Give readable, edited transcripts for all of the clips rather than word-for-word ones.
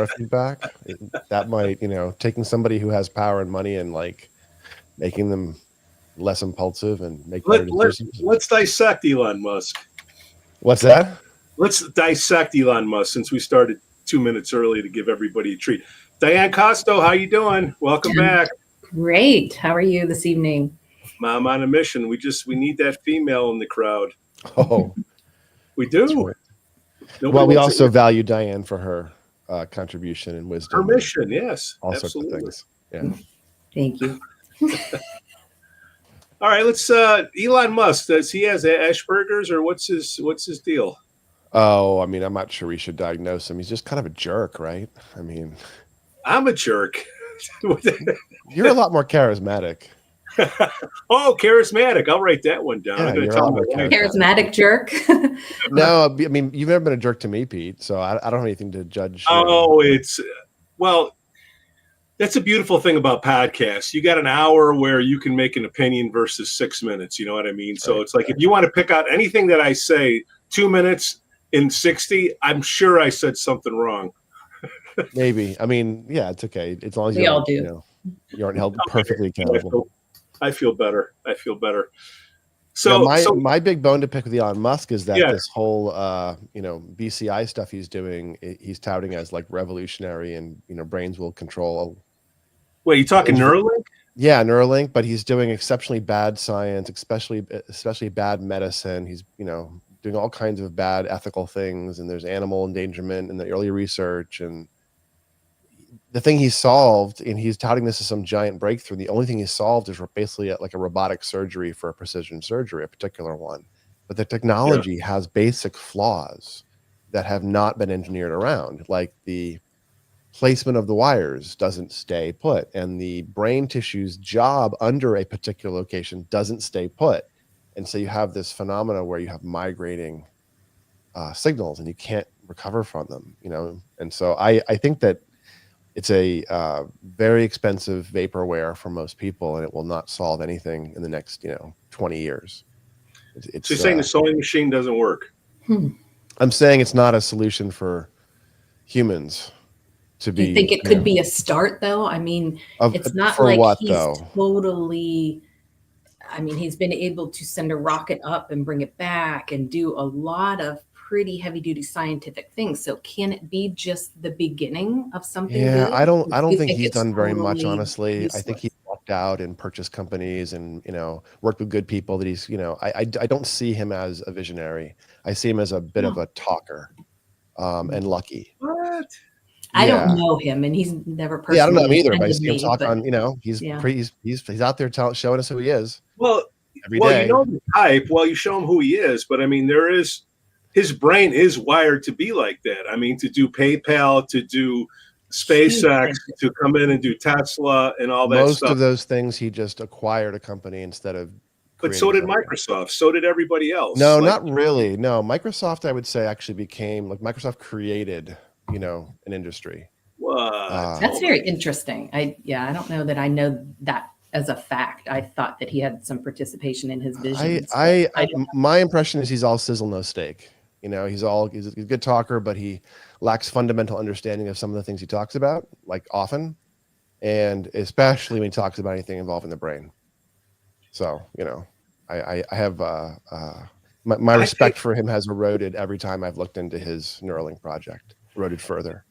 feedback. That might, taking somebody who has power and money and like making them less impulsive and make better decisions. Let's dissect Elon Musk. What's that? Let's dissect Elon Musk since we started 2 minutes early to give everybody a treat. Diane Costo, how you doing? Welcome back. Great. How are you this evening? I'm on a mission. We need that female in the crowd. Oh, we do. Right. Well, we also value Diane for her contribution and wisdom. Her mission, yes. All absolutely. sorts of things. Yeah. Thank you. All right, let's Elon Musk, does he has Asperger's or what's his deal? Oh, I mean, I'm not sure we should diagnose him. He's just kind of a jerk, right? I mean, I'm a jerk. You're a lot more charismatic. Oh, charismatic. I'll write that one down. Yeah, I'm going to tell charismatic jerk. No, I mean, you've never been a jerk to me, Pete, so I don't have anything to judge. Oh, that's a beautiful thing about podcasts. You got an hour where you can make an opinion versus 6 minutes. You know what I mean? So It's like if you want to pick out anything that I say, 2 minutes in 60, I'm sure I said something wrong. Maybe. I mean, yeah, it's okay. As long as we all do. You aren't held perfectly accountable. I feel better. So, my big bone to pick with Elon Musk is that this whole BCI stuff he's doing, he's touting as like revolutionary, and brains will control. Wait, you talking Neuralink? Yeah, Neuralink, but he's doing exceptionally bad science, especially bad medicine. He's doing all kinds of bad ethical things, and there's animal endangerment in the early research. And the thing he solved, and he's touting this as some giant breakthrough, the only thing he solved is basically like a robotic surgery for a precision surgery, a particular one. But the technology has basic flaws that have not been engineered around, like the placement of the wires doesn't stay put, and the brain tissue's job under a particular location doesn't stay put. And so you have this phenomena where you have migrating signals and you can't recover from them, And so I think that it's a very expensive vaporware for most people, and it will not solve anything in the next 20 years. So you're saying the sewing machine doesn't work? I'm saying it's not a solution for humans to be. You think it could be a start, though? I mean, it's not like he's totally. I mean, he's been able to send a rocket up and bring it back and do a lot of pretty heavy duty scientific things. So can it be just the beginning of something? Yeah, good? I don't think he's done very much, honestly. Useless. I think he walked out and purchased companies and worked with good people that he's I don't see him as a visionary. I see him as a bit of a talker, and lucky. What? I don't know him, and he's never personally. Yeah, I don't know him either, but I see him talk on. He's out there showing us who he is. Well, every day. You know the type. Well, you show him who he is, but I mean, his brain is wired to be like that. I mean, to do PayPal, to do SpaceX, to come in and do Tesla and all that Most stuff. of those things, he just acquired a company instead of. But so did Microsoft. So did everybody else. No, not really. No, Microsoft, I would say, actually became Microsoft created, an industry. What? That's very interesting. I don't know that I know that as a fact. I thought that he had some participation in his vision. My impression is he's all sizzle, no steak. He's a good talker, but he lacks fundamental understanding of some of the things he talks about, like often, and especially when he talks about anything involving the brain. So, I have my respect for him has eroded every time I've looked into his Neuralink project. Eroded further.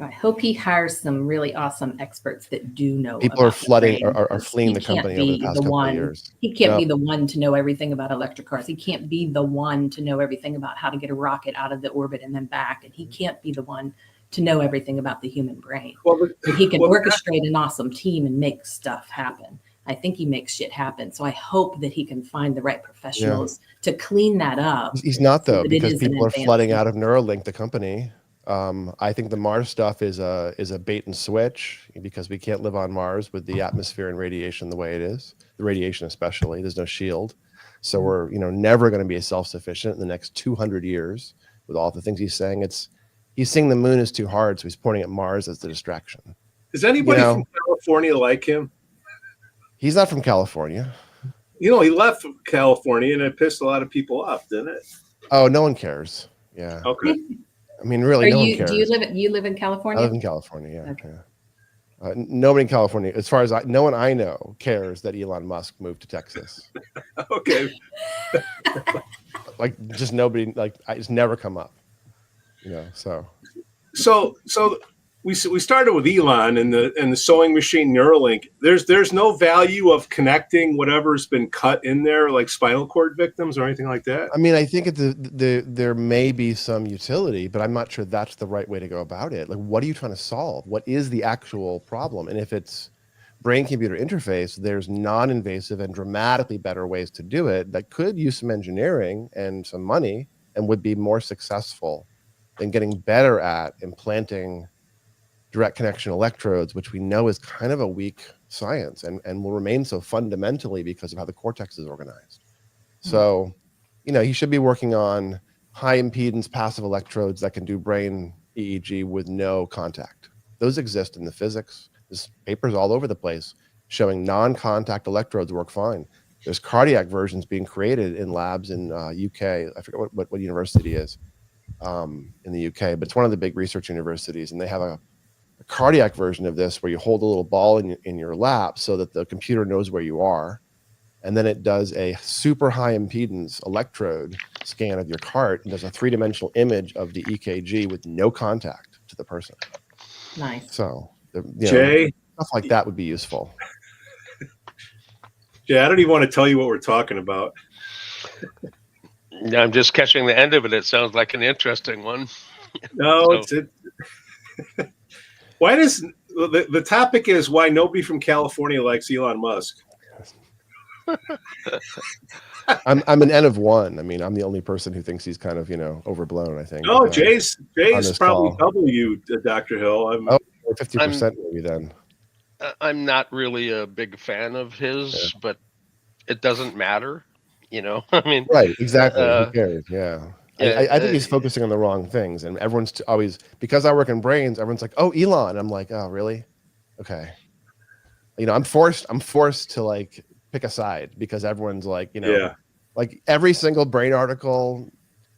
I hope he hires some really awesome experts that do know. People are flooding are fleeing the company over the past couple of years. He can't be the one to know everything about electric cars. He can't be the one to know everything about how to get a rocket out of the orbit and then back. And he can't be the one to know everything about the human brain. But he can orchestrate an awesome team and make stuff happen. I think he makes shit happen. So I hope that he can find the right professionals to clean that up. He's not, though, because people are flooding out of Neuralink, the company. I think the Mars stuff is a bait and switch, because we can't live on Mars with the atmosphere and radiation the way it is. The radiation especially, there's no shield. So we're never going to be self-sufficient in the next 200 years with all the things he's saying. He's saying the moon is too hard, so he's pointing at Mars as the distraction. Is anybody from California like him? He's not from California. He left California and it pissed a lot of people off, didn't it? Oh, no one cares. Yeah. Okay. I mean, really, no one cares. Do you live in California? I live in California. Yeah. Okay. Yeah. Nobody in California, as far as no one I know, cares that Elon Musk moved to Texas. Okay. Like, just nobody. Like, it's never come up. So we started with Elon and the sewing machine Neuralink. There's no value of connecting whatever's been cut in there, like spinal cord victims or anything like that. I mean, I think there may be some utility, but I'm not sure that's the right way to go about it. Like, what are you trying to solve? What is the actual problem? And if it's brain-computer interface, there's non-invasive and dramatically better ways to do it that could use some engineering and some money and would be more successful than getting better at implanting direct connection electrodes, which we know is kind of a weak science and will remain so fundamentally because of how the cortex is organized. So, he should be working on high impedance passive electrodes that can do brain EEG with no contact. Those exist in the physics. There's papers all over the place showing non-contact electrodes work fine. There's cardiac versions being created in labs in UK. I forget what university it is in the UK, but it's one of the big research universities, and they have a cardiac version of this where you hold a little ball in your lap so that the computer knows where you are, and then it does a super high impedance electrode scan of your heart and does a three-dimensional image of the EKG with no contact to the person. Nice. So Jay, stuff like that would be useful. Jay, I don't even want to tell you what we're talking about. I'm just catching the end of it. It sounds like an interesting one. No, why does the topic is why nobody from California likes Elon Musk? I'm an N of one. I mean, I'm the only person who thinks he's kind of overblown, I think. No, Jay's probably call. double you, Dr. Hill. 50% maybe then. I'm not really a big fan of his, but it doesn't matter. I mean, right, exactly. Who cares? Yeah. I think he's uh, focusing on the wrong things, and everyone's always, because I work in brains, everyone's like, "Oh, Elon." I'm like, "Oh, really? Okay." I'm forced to like pick a side because everyone's like, like every single brain article,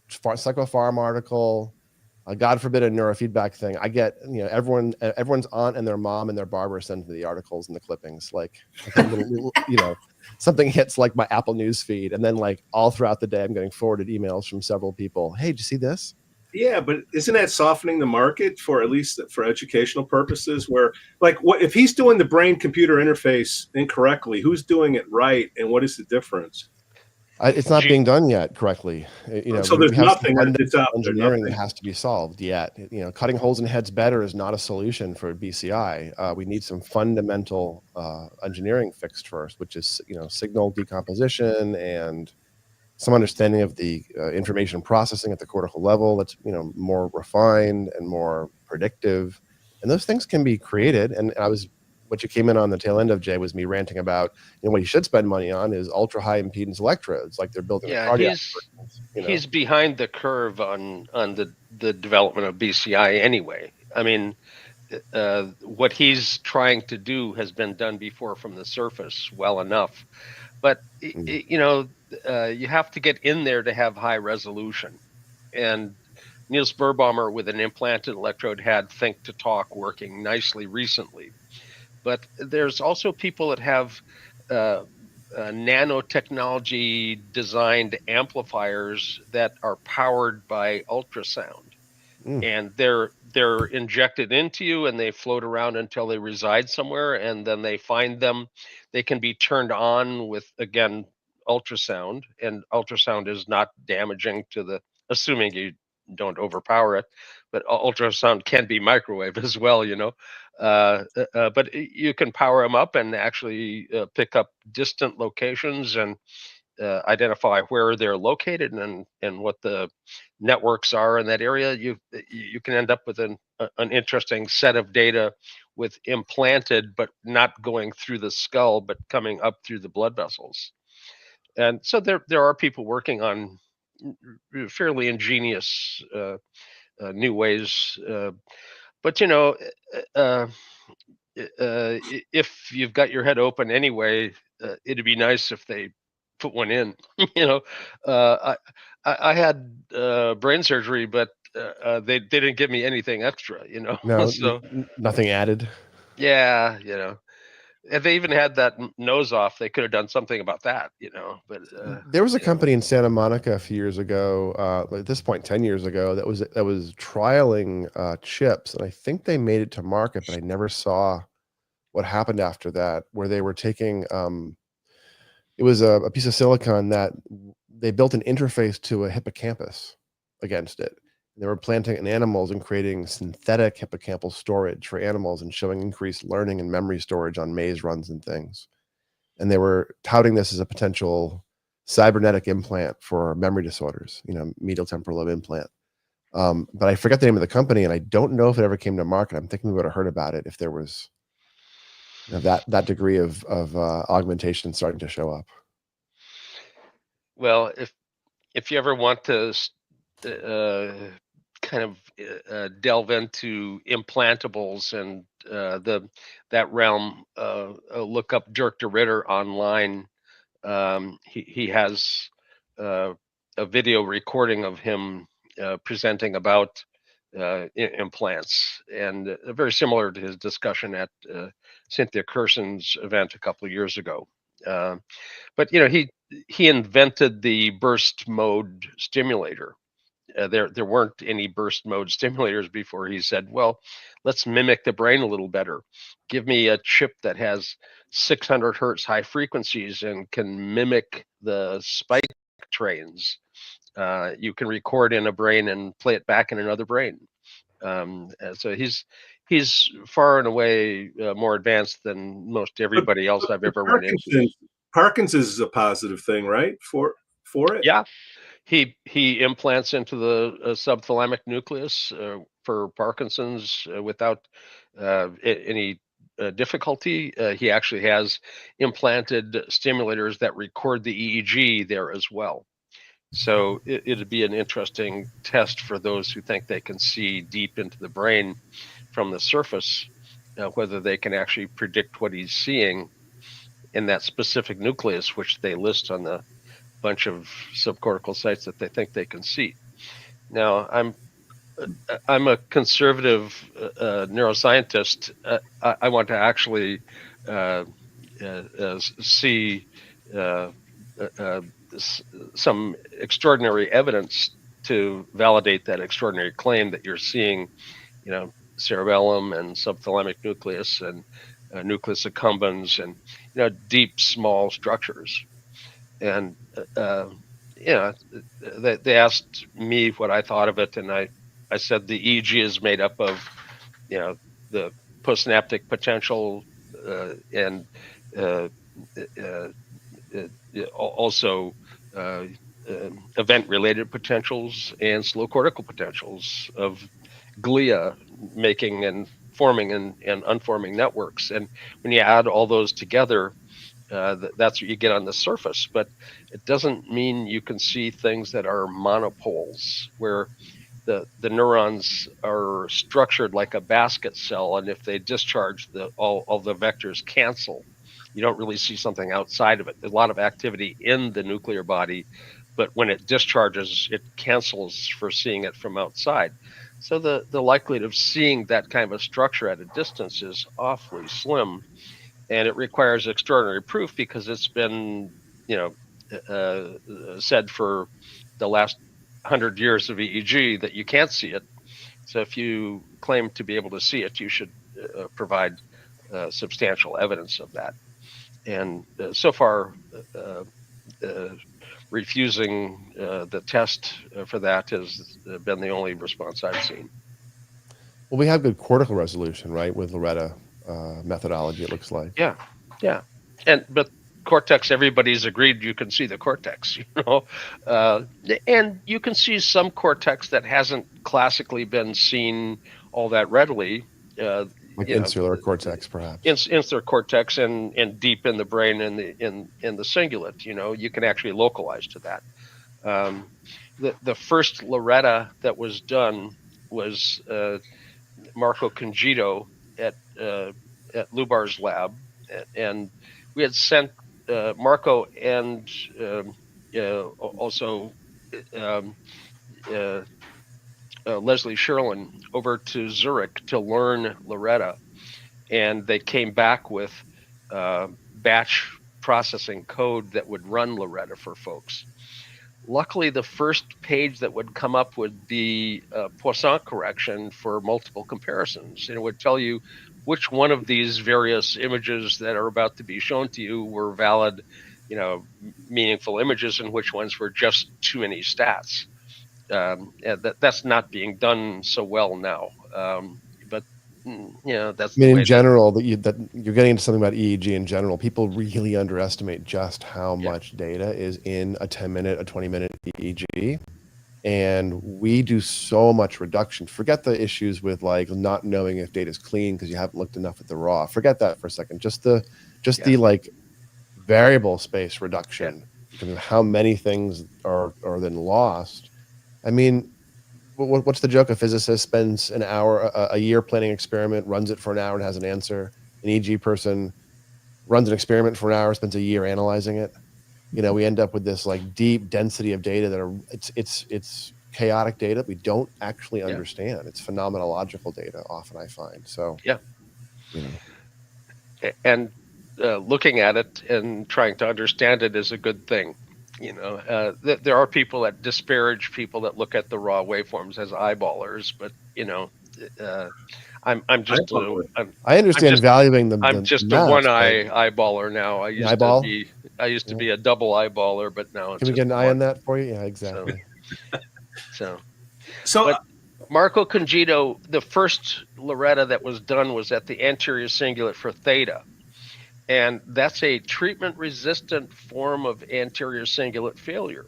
psychopharm article, God forbid a neurofeedback thing. I get, everyone's aunt and their mom and their barber sends me the articles and the clippings, like a little, something hits like my Apple News feed, and then like all throughout the day, I'm getting forwarded emails from several people. Hey, did you see this? Yeah, but isn't that softening the market for at least for educational purposes? Where like, what if he's doing the brain-computer interface incorrectly? Who's doing it right, and what is the difference? It's not being done yet correctly. So there's nothing engineering that has to be solved yet. Cutting holes in heads better is not a solution for BCI. We need some fundamental engineering fixed first, which is signal decomposition and some understanding of the information processing at the cortical level that's more refined and more predictive. And those things can be created. And what you came in on the tail end of, Jay, was me ranting about, what you should spend money on is ultra high impedance electrodes, like they're building. Yeah, he's behind the curve on the development of BCI anyway. I mean, what he's trying to do has been done before from the surface well enough, but you have to get in there to have high resolution. And Niels Berbaumer with an implanted electrode had Think to Talk working nicely recently. But there's also people that have nanotechnology designed amplifiers that are powered by ultrasound, and they're injected into you, and they float around until they reside somewhere, and then they find them. They can be turned on with, again, ultrasound, and ultrasound is not damaging to the, assuming you don't overpower it, but ultrasound can be microwave as well, but you can power them up and actually pick up distant locations and identify where they're located and what the networks are in that area. You can end up with an interesting set of data with implanted, but not going through the skull, but coming up through the blood vessels. And so there are people working on fairly ingenious new ways, but if you've got your head open anyway, it'd be nice if they put one in. I had brain surgery, but they didn't give me anything extra, No, So nothing added. yeah, if they even had that nose off, they could have done something about that, But There was a company in Santa Monica a few years ago, at this point, 10 years ago, that was trialing chips, and I think they made it to market, but I never saw what happened after that. Where they were taking, it was a piece of silicon that they built an interface to a hippocampus against it. They were planting in animals and creating synthetic hippocampal storage for animals and showing increased learning and memory storage on maze runs and things. And they were touting this as a potential cybernetic implant for memory disorders, medial temporal lobe implant. But I forget the name of the company, and I don't know if it ever came to market. I'm thinking we would have heard about it if there was that degree of augmentation starting to show up. Well, if you ever want to kind of delve into implantables and that realm, look up Dirk de Ritter online. He has a video recording of him presenting about implants, and very similar to his discussion at Cynthia Kerson's event a couple of years ago. But he invented the burst mode stimulator. There weren't any burst mode stimulators before. He said, well, let's mimic the brain a little better. Give me a chip that has 600 hertz high frequencies and can mimic the spike trains. You can record in a brain and play it back in another brain. So he's far and away more advanced than most everybody else I've ever run into. Parkinson's is a positive thing, right? For it? Yeah. He implants into the subthalamic nucleus for Parkinson's without any difficulty. He actually has implanted stimulators that record the EEG there as well. So it'd be an interesting test for those who think they can see deep into the brain from the surface, whether they can actually predict what he's seeing in that specific nucleus, which they list on the bunch of subcortical sites that they think they can see. Now, I'm a conservative neuroscientist. I want to actually see some extraordinary evidence to validate that extraordinary claim that you're seeing, cerebellum and subthalamic nucleus and nucleus accumbens and deep small structures. And they asked me what I thought of it, and I said the EEG is made up of the postsynaptic potential and also event-related potentials and slow cortical potentials of glia making and forming and unforming networks. And when you add all those together, that's what you get on the surface. But it doesn't mean you can see things that are monopoles, where the neurons are structured like a basket cell, and if they discharge, all the vectors cancel. You don't really see something outside of it. There's a lot of activity in the nuclear body, but when it discharges, it cancels for seeing it from outside. So the likelihood of seeing that kind of a structure at a distance is awfully slim, and it requires extraordinary proof because it's been, said for the last 100 years of EEG that you can't see it. So if you claim to be able to see it, you should provide substantial evidence of that. And so far, refusing the test for that has been the only response I've seen. Well, we have good cortical resolution, right, with Loretta methodology, it looks like. Yeah. But cortex, everybody's agreed you can see the cortex, and you can see some cortex that hasn't classically been seen all that readily. Like insular cortex, perhaps. Insular cortex and deep in the brain in the cingulate, you can actually localize to that. The first Loretta that was done was Marco Congito at Lubar's lab, and we had sent Marco and Leslie Sherlin over to Zurich to learn Loretta, and they came back with batch processing code that would run Loretta for folks. Luckily, the first page that would come up would be Poisson correction for multiple comparisons, and it would tell you which one of these various images that are about to be shown to you were valid, meaningful images, and which ones were just too many stats. That's not being done so well now. But that's. I mean, in general, that you're getting into something about EEG in general. People really underestimate just how much data is in a 10-minute, a 20-minute EEG, and we do so much reduction. Forget the issues with like not knowing if data is clean because you haven't looked enough at the raw. Forget that for a second. Just the like variable space reduction because of how many things are then lost. I mean, what's the joke? A physicist spends an hour, a year planning an experiment, runs it for an hour and has an answer. An EEG person runs an experiment for an hour, spends a year analyzing it. We end up with this like deep density of data that are it's chaotic data we don't actually understand. It's phenomenological data often, I find. So and looking at it and trying to understand it is a good thing. There are people that disparage people that look at the raw waveforms as eyeballers, but I'm just I understand valuing them. I'm just a one-eye eyeballer now. I used to be a double eyeballer, but now can we get an eye on that for you? Yeah, exactly. So but Marco Congito, the first Loretta that was done was at the anterior cingulate for theta. And that's a treatment-resistant form of anterior cingulate failure,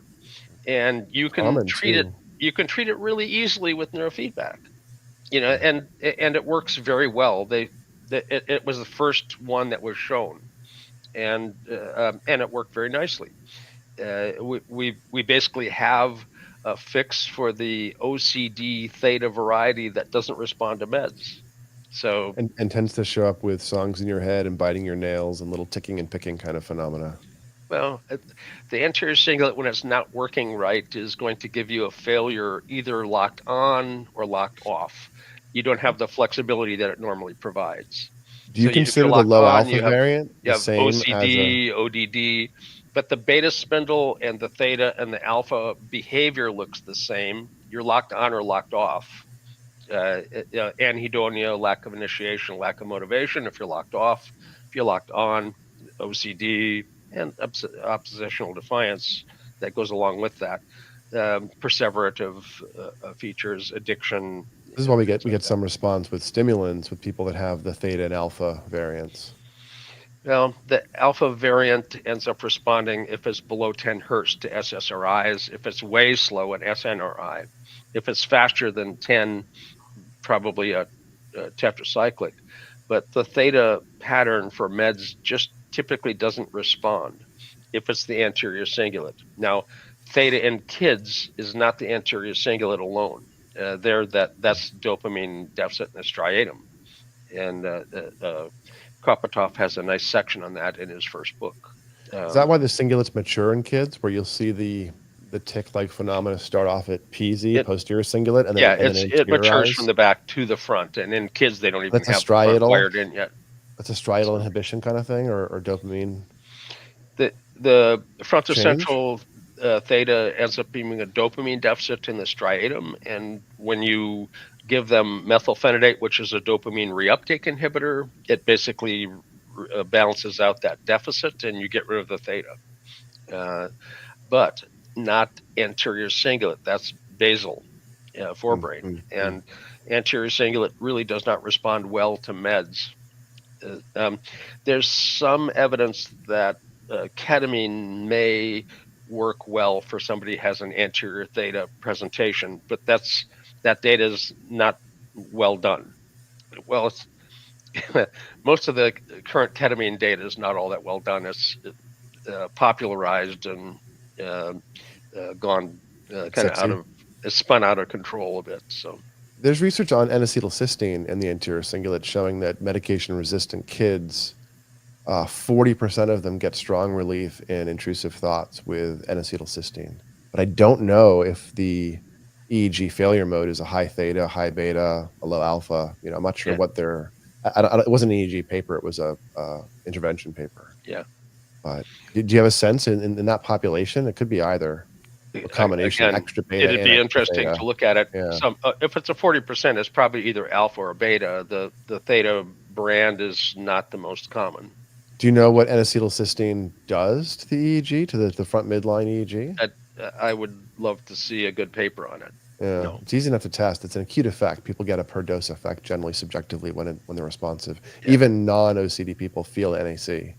and you can treat it. You can treat it really easily with neurofeedback, and it works very well. It was the first one that was shown, and it worked very nicely. We basically have a fix for the OCD theta variety that doesn't respond to meds. So and tends to show up with songs in your head and biting your nails and little ticking and picking kind of phenomena. Well, the anterior cingulate, when it's not working right, is going to give you a failure either locked on or locked off. You don't have the flexibility that it normally provides. Do you consider the low alpha variant the same OCD, ODD, but the beta spindle and the theta and the alpha behavior looks the same. You're locked on or locked off. Anhedonia, lack of initiation, lack of motivation if you're locked off. If you're locked on, OCD and oppositional defiance that goes along with that. Perseverative features, addiction. This is why we get some response with stimulants with people that have the theta and alpha variants. Well, the alpha variant ends up responding if it's below 10 hertz to SSRIs, if it's way slow, an SNRI. If it's faster than 10, probably a tetracyclic. But the theta pattern for meds just typically doesn't respond if it's the anterior cingulate. Now, theta in kids is not the anterior cingulate alone. That's dopamine deficit in the striatum. And Kopatov has a nice section on that in his first book. Is that why the cingulates mature in kids, where you'll see the tick-like phenomena start off at PZ, posterior cingulate, and then it matures from the back to the front, and in kids they don't even have the wired in yet. That's a striatal inhibition kind of thing, or dopamine. The frontocentral theta ends up being a dopamine deficit in the striatum, and when you give them methylphenidate, which is a dopamine reuptake inhibitor, it basically balances out that deficit, and you get rid of the theta. But not anterior cingulate. That's basal forebrain. And anterior cingulate really does not respond well to meds. There's some evidence that ketamine may work well for somebody who has an anterior theta presentation, but that data is not well done. Well, it's most of the current ketamine data is not all that well done. It's popularized and gone kind of it's spun out of control a bit. So there's research on N-acetylcysteine in the anterior cingulate showing that medication-resistant kids, 40% of them get strong relief in intrusive thoughts with N-acetylcysteine. But I don't know if the EEG failure mode is a high theta, high beta, a low alpha. I'm not sure what they're. It wasn't an EEG paper; it was a intervention paper. Yeah. But do you have a sense in that population? It could be either a combination, Again, extra beta. it'd be interesting to look at it. Yeah. If it's a 40%, it's probably either alpha or beta. The theta brand is not the most common. Do you know what N-acetylcysteine does to the EEG, to the front midline EEG? I would love to see a good paper on it. Yeah, No. It's easy enough to test. It's an acute effect. People get a per dose effect generally subjectively when they're responsive. Yeah. Even non-OCD people feel NAC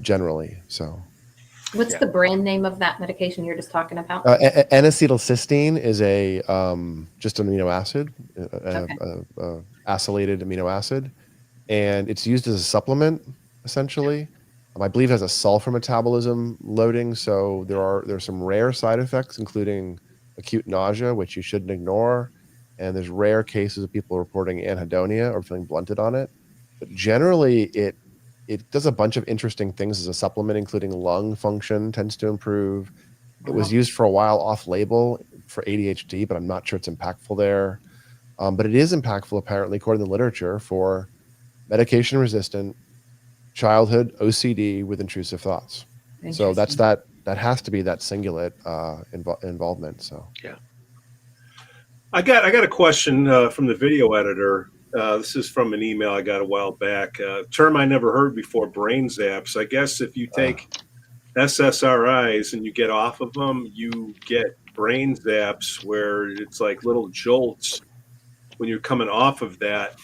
generally. So, what's the brand name of that medication you're just talking about? N-acetylcysteine is a just an amino acid, acylated amino acid, and it's used as a supplement essentially. I believe it has a sulfur metabolism loading, so there's some rare side effects, including acute nausea, which you shouldn't ignore, and there's rare cases of people reporting anhedonia or feeling blunted on it. But generally, it does a bunch of interesting things as a supplement, including lung function tends to improve. It was used for a while off-label for ADHD, but I'm not sure it's impactful there. But it is impactful, apparently, according to the literature, for medication-resistant childhood OCD with intrusive thoughts. So that has to be that cingulate involvement. So yeah, I got a question from the video editor. This is from an email I got a while back. Term I never heard before: brain zaps. I guess if you take SSRIs and you get off of them, you get brain zaps where it's like little jolts when you're coming off of that.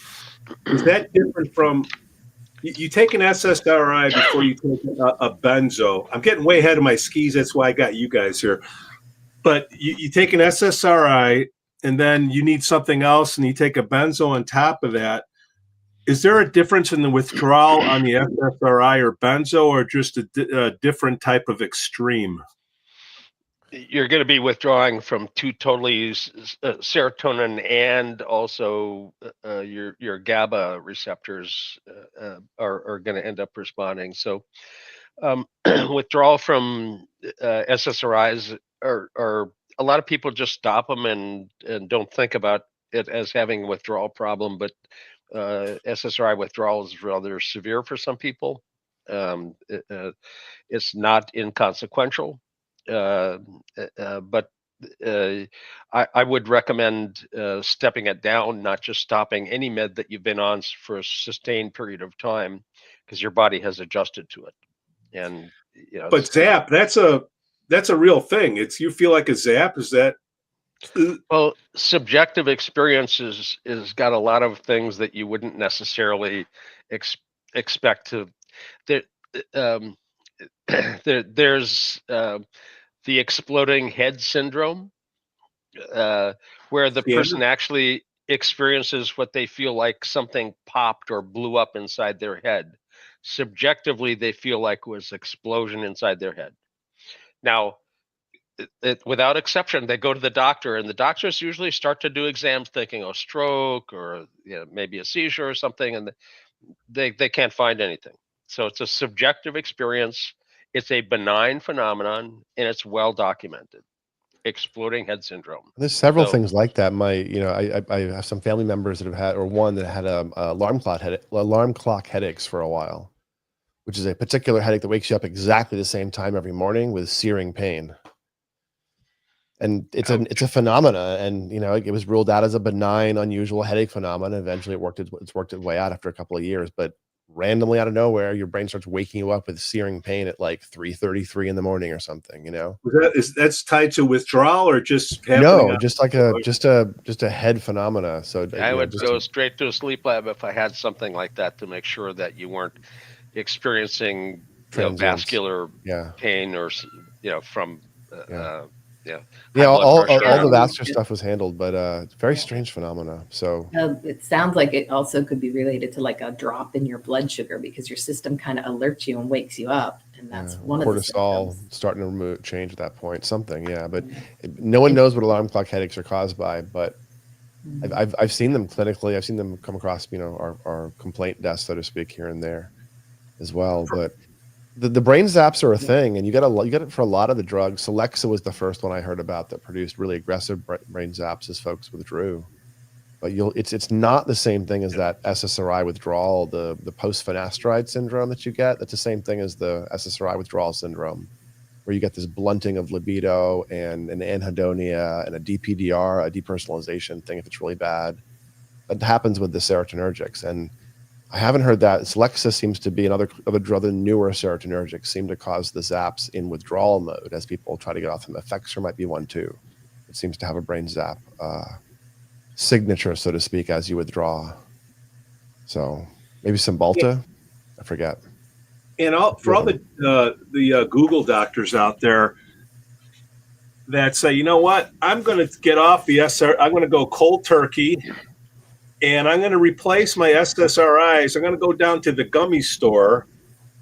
Is that different from? You take an SSRI before you take a benzo. I'm getting way ahead of my skis. That's why I got you guys here. But you take an SSRI and then you need something else and you take a benzo on top of that. Is there a difference in the withdrawal on the SSRI or benzo, or just a different type of extreme? You're going to be withdrawing from two totally serotonin and also your GABA receptors are going to end up responding. So withdrawal from SSRIs are a lot of people just stop them and don't think about it as having a withdrawal problem, but SSRI withdrawal is rather severe for some people. It's not inconsequential. But I would recommend stepping it down, not just stopping any med that you've been on for a sustained period of time, because your body has adjusted to it. And but zap, that's a real thing. You feel like a zap. Is that? Well, subjective experiences is got a lot of things that you wouldn't necessarily expect to. There's the exploding head syndrome, where the person actually experiences what they feel like something popped or blew up inside their head. Subjectively, they feel like it was an explosion inside their head. Now, without exception, they go to the doctor, and the doctors usually start to do exams thinking, oh, stroke or maybe a seizure or something, and they can't find anything. So it's a subjective experience. It's a benign phenomenon, and it's well documented. Exploding head syndrome. There's several things like that. I have some family members that have had, or one that had alarm clock headaches for a while, which is a particular headache that wakes you up exactly the same time every morning with searing pain. And it's a phenomena, and it was ruled out as a benign, unusual headache phenomenon. Eventually, it's worked its way out after a couple of years, but randomly out of nowhere, your brain starts waking you up with searing pain at like 3:33 in the morning or something. That's tied to withdrawal or just just like a head phenomena. So I would go straight to a sleep lab if I had something like that to make sure that you weren't experiencing vascular pain or from all the vascular stuff was handled, but it's very strange phenomena. So it sounds like it also could be related to like a drop in your blood sugar, because your system kind of alerts you and wakes you up, and that's one of the cortisol starting to change at that point. But no one knows what alarm clock headaches are caused by. But I've seen them clinically. I've seen them come across our complaint desk, so to speak, here and there as well. But The brain zaps are a thing, and you get it for a lot of the drugs. Celexa was the first one I heard about that produced really aggressive brain zaps as folks withdrew. But it's not the same thing as that SSRI withdrawal, the post-finasteride syndrome that you get. That's the same thing as the SSRI withdrawal syndrome, where you get this blunting of libido and an anhedonia and a DPDR, a depersonalization thing if it's really bad. That happens with the serotonergics, and I haven't heard that. Celexa seems to be another newer serotonergics seem to cause the zaps in withdrawal mode as people try to get off them. Effexor might be one too. It seems to have a brain zap signature, so to speak, as you withdraw. So maybe Cymbalta, I forget. And for all the Google doctors out there that say, you know what, I'm going to get off the I'm going to go cold turkey. And I'm going to replace my SSRIs. I'm going to go down to the gummy store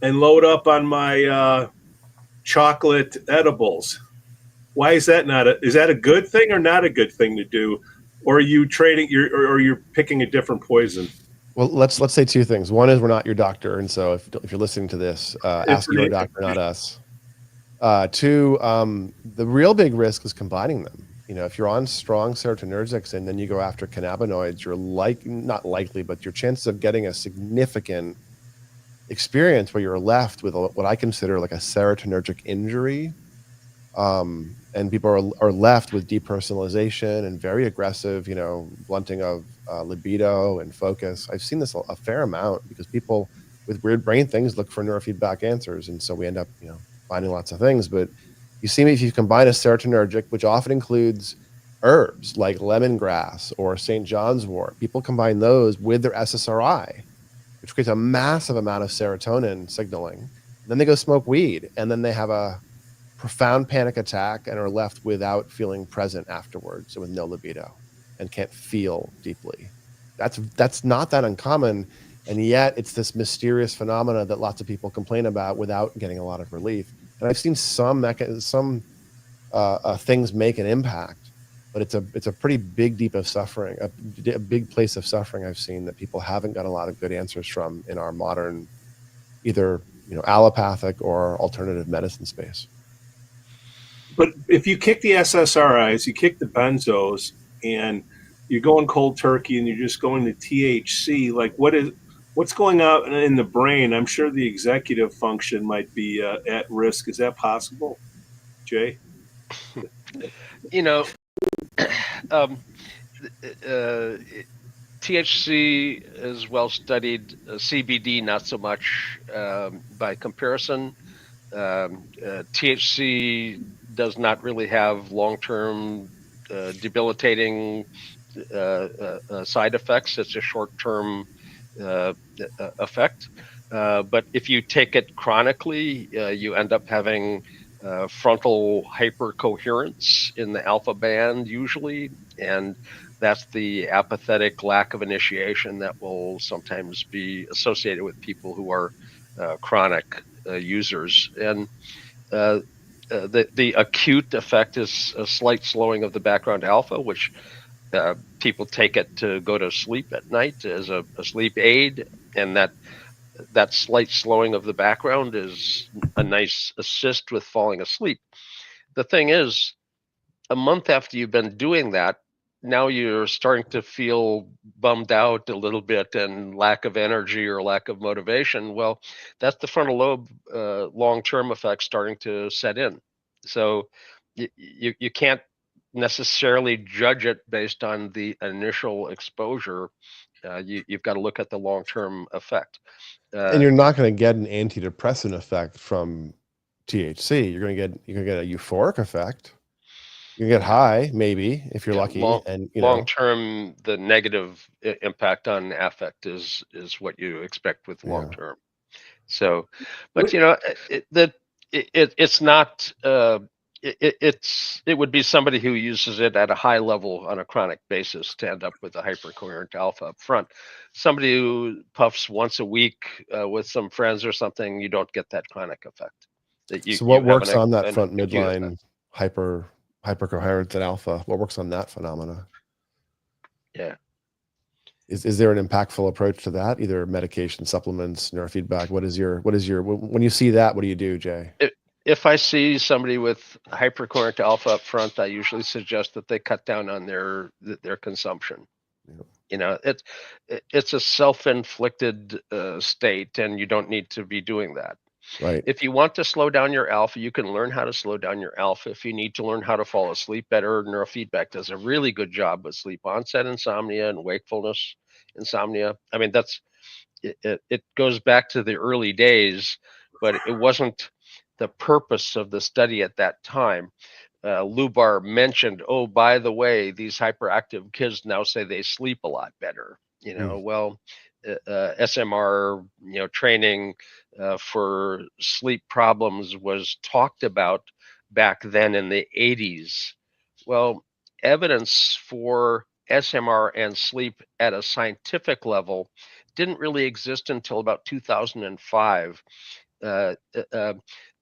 and load up on my chocolate edibles. Why is that is that a good thing or not a good thing to do? Or are you or you're picking a different poison? Well, let's say two things. One is we're not your doctor, and so if you're listening to this, ask your doctor, not us. Two, the real big risk is combining them. If you're on strong serotonergics and then you go after cannabinoids, you're not likely, but your chances of getting a significant experience where you're left with what I consider like a serotonergic injury, and people are left with depersonalization and very aggressive, blunting of libido and focus. I've seen this a fair amount because people with weird brain things look for neurofeedback answers, and so we end up, finding lots of things, but. You see, if you combine a serotonergic, which often includes herbs like lemongrass or St. John's wort, people combine those with their SSRI, which creates a massive amount of serotonin signaling. Then they go smoke weed, and then they have a profound panic attack and are left without feeling present afterwards, so with no libido, and can't feel deeply. That's not that uncommon, and yet it's this mysterious phenomena that lots of people complain about without getting a lot of relief. And I've seen some things make an impact, but it's a pretty big deep of suffering, a big place of suffering I've seen that people haven't got a lot of good answers from in our modern, either allopathic or alternative medicine space. But if you kick the SSRIs, you kick the benzos, and you're going cold turkey, and you're just going to THC, like what's going on in the brain? I'm sure the executive function might be at risk. Is that possible, Jay? THC is well studied. CBD, not so much. By comparison, THC does not really have long-term debilitating side effects. It's a short-term effect, but if you take it chronically, you end up having frontal hypercoherence in the alpha band usually, and that's the apathetic lack of initiation that will sometimes be associated with people who are chronic users. And the acute effect is a slight slowing of the background alpha, which people take it to go to sleep at night as a sleep aid, and that slight slowing of the background is a nice assist with falling asleep. The thing is, a month after you've been doing that, now you're starting to feel bummed out a little bit and lack of energy or lack of motivation. Well, that's the frontal lobe long-term effect starting to set in. So you can't necessarily judge it based on the initial exposure. You've got to look at the long-term effect. And you're not going to get an antidepressant effect from THC. You're going to get a euphoric effect. You can get high, maybe, if you're lucky. And long-term, the negative impact on affect is what you expect with long-term. So, but it's not. It would be somebody who uses it at a high level on a chronic basis to end up with a hypercoherent alpha up front. Somebody who puffs once a week with some friends or something, you don't get that chronic effect. So what works on that front midline hypercoherence at alpha? What works on that phenomena? Yeah. Is there an impactful approach to that? Either medication, supplements, neurofeedback? What is your when you see that, what do you do, Jay? If I see somebody with hypercurrent alpha up front, I usually suggest that they cut down on their consumption. Yeah. It's a self-inflicted state, and you don't need to be doing that. Right. If you want to slow down your alpha, you can learn how to slow down your alpha. If you need to learn how to fall asleep better, neurofeedback does a really good job with sleep onset insomnia and wakefulness insomnia. I mean, it goes back to the early days, but it wasn't the purpose of the study at that time. Lubar mentioned, oh, by the way, these hyperactive kids now say they sleep a lot better. Well, SMR, training for sleep problems was talked about back then in the 80s. Well, evidence for SMR and sleep at a scientific level didn't really exist until about 2005.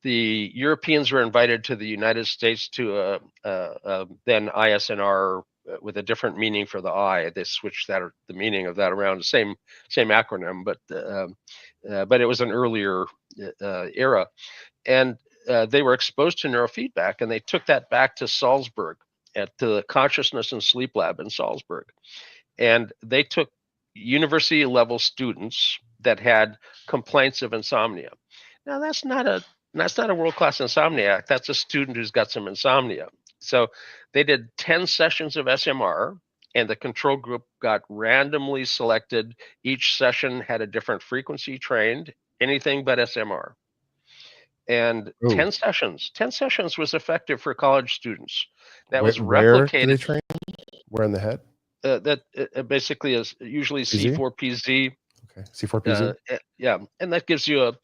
The Europeans were invited to the United States to then ISNR with a different meaning for the I. They switched the meaning of that around. The same acronym, but it was an earlier era, and they were exposed to neurofeedback, and they took that back to Salzburg at the Consciousness and Sleep Lab in Salzburg, and they took university level students that had complaints of insomnia. Now that's not a world-class insomniac. That's a student who's got some insomnia. So they did 10 sessions of SMR, and the control group got randomly selected. Each session had a different frequency trained, anything but SMR. And 10 sessions was effective for college students. That was replicated. Where do they train? Where in the head? That basically is usually C4PZ. Okay, C4PZ. Yeah, and that gives you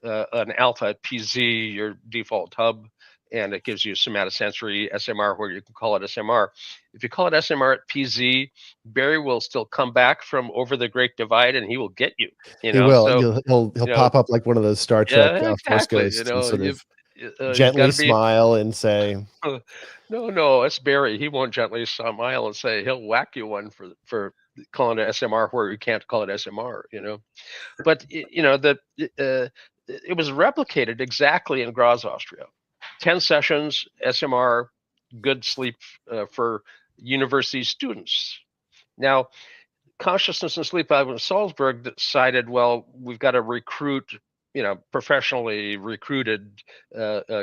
an alpha at PZ, your default hub, and it gives you somatosensory SMR where you can call it SMR. If you call it SMR at PZ, Barry will still come back from over the Great Divide, and he will get you. He will. So, he'll pop up like one of those Star Trek Force Ghosts, and sort of gently smile and say, "No, it's Barry. He won't gently smile and say he'll whack you one for calling it SMR where you can't call it SMR." But it was replicated exactly in Graz, Austria. 10 sessions, SMR, good sleep for university students. Now, Consciousness and Sleep Lab in Salzburg decided, well, we've got to recruit, professionally recruited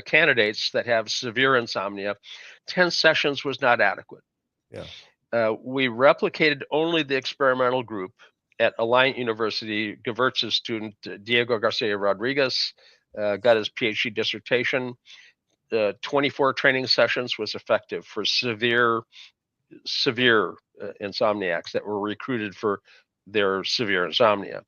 candidates that have severe insomnia. 10 sessions was not adequate. Yeah. We replicated only the experimental group at Alliant University. Gewurz's student, Diego Garcia Rodriguez, got his PhD dissertation. 24 training sessions was effective for severe insomniacs that were recruited for their severe insomnia.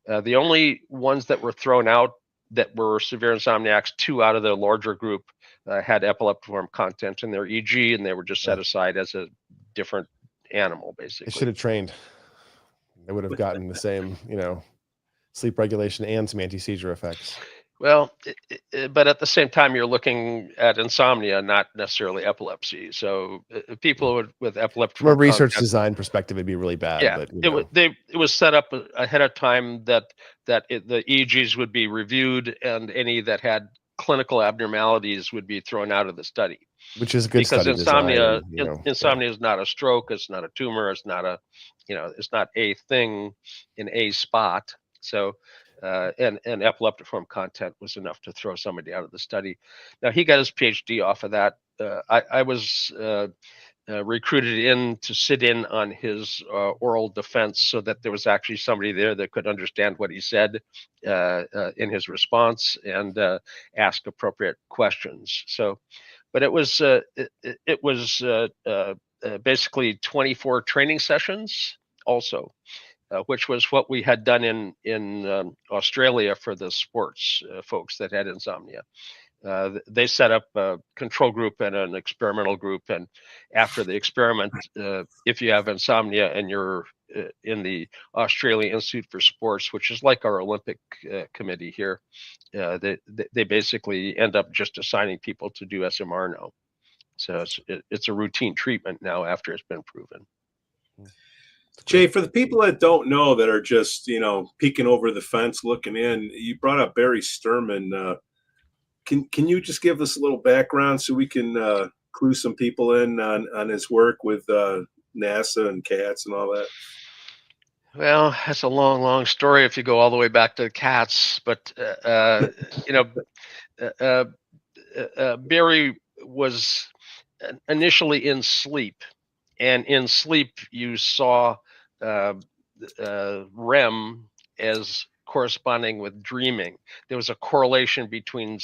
The only ones that were thrown out that were severe insomniacs, 2 out of the larger group had epileptiform content in their EG, and they were just set aside as a different animal, basically. They should have trained. They would have gotten the same, sleep regulation and some anti-seizure effects. Well, but at the same time, you're looking at insomnia, not necessarily epilepsy. So people with epilepsy, from a research design perspective, it'd be really bad. Yeah, but, it was set up ahead of time that the EEGs would be reviewed, and any that had clinical abnormalities would be thrown out of the study. Which is good because study insomnia, design, insomnia is not a stroke, it's not a tumor, it's not it's not a thing in a spot. So. And epileptiform content was enough to throw somebody out of the study. Now he got his PhD off of that. I was recruited in to sit in on his oral defense, so that there was actually somebody there that could understand what he said in his response and ask appropriate questions. So, but it was basically 24 training sessions also. Which was what we had done in Australia for the sports folks that had insomnia. They set up a control group and an experimental group, and after the experiment, if you have insomnia and you're in the Australian Institute for Sports, which is like our Olympic committee here, they basically end up just assigning people to do SMR now. So it's a routine treatment now after it's been proven. Jay, for the people that don't know, that are just, peeking over the fence looking in, you brought up Barry Sturman. Can you just give us a little background so we can clue some people in on his work with NASA and cats and all that? Well, that's a long, long story if you go all the way back to the cats. But Barry was initially in sleep, and in sleep you saw REM as corresponding with dreaming. There was a correlation between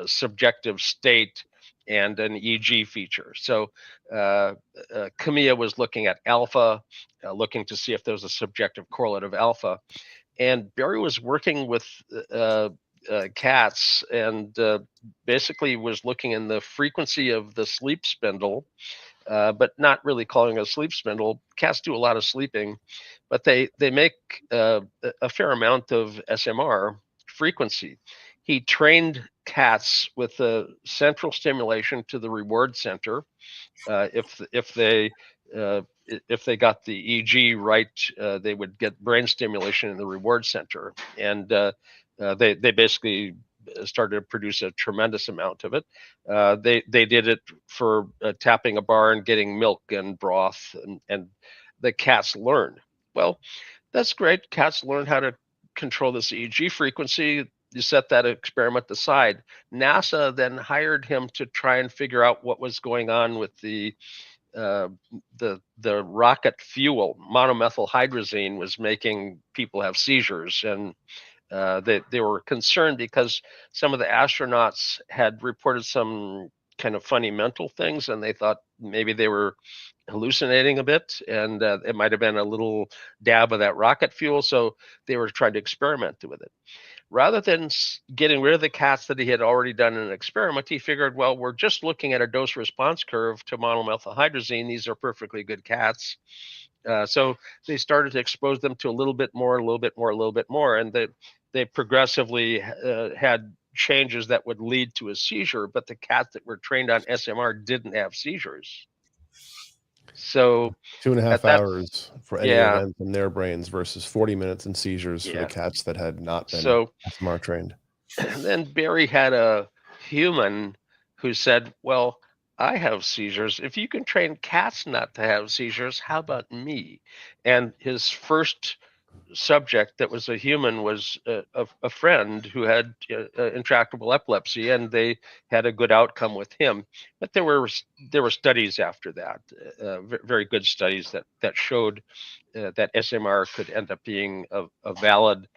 subjective state and an EEG feature. So Kamiya was looking at alpha, looking to see if there was a subjective correlate of alpha. And Barry was working with cats and basically was looking in the frequency of the sleep spindle, but not really calling it a sleep spindle. Cats do a lot of sleeping, but they make a fair amount of SMR frequency. He trained cats with the central stimulation to the reward center. If they got the EEG right, they would get brain stimulation in the reward center, and they basically started to produce a tremendous amount of it. They did it for tapping a bar and getting milk and broth, and the cats learned. Well, that's great. Cats learn how to control this EEG frequency. You set that experiment aside. NASA then hired him to try and figure out what was going on with the rocket fuel. Monomethylhydrazine was making people have seizures, and they were concerned because some of the astronauts had reported some kind of funny mental things, and they thought maybe they were hallucinating a bit, and it might have been a little dab of that rocket fuel. So they were trying to experiment with it. Rather than getting rid of the cats that he had already done in an experiment, he figured, well, we're just looking at a dose response curve to monomethylhydrazine. These are perfectly good cats. So they started to expose them to a little bit more, and they progressively had changes that would lead to a seizure, but the cats that were trained on SMR didn't have seizures. So 2.5 hours for any event in their brains versus 40 minutes in seizures for the cats that had not been SMR trained. Then Barry had a human who said, well, I have seizures. If you can train cats not to have seizures, how about me? And his first subject that was a human was a friend who had intractable epilepsy, and they had a good outcome with him. But there were studies after that, very good studies that showed that SMR could end up being a valid,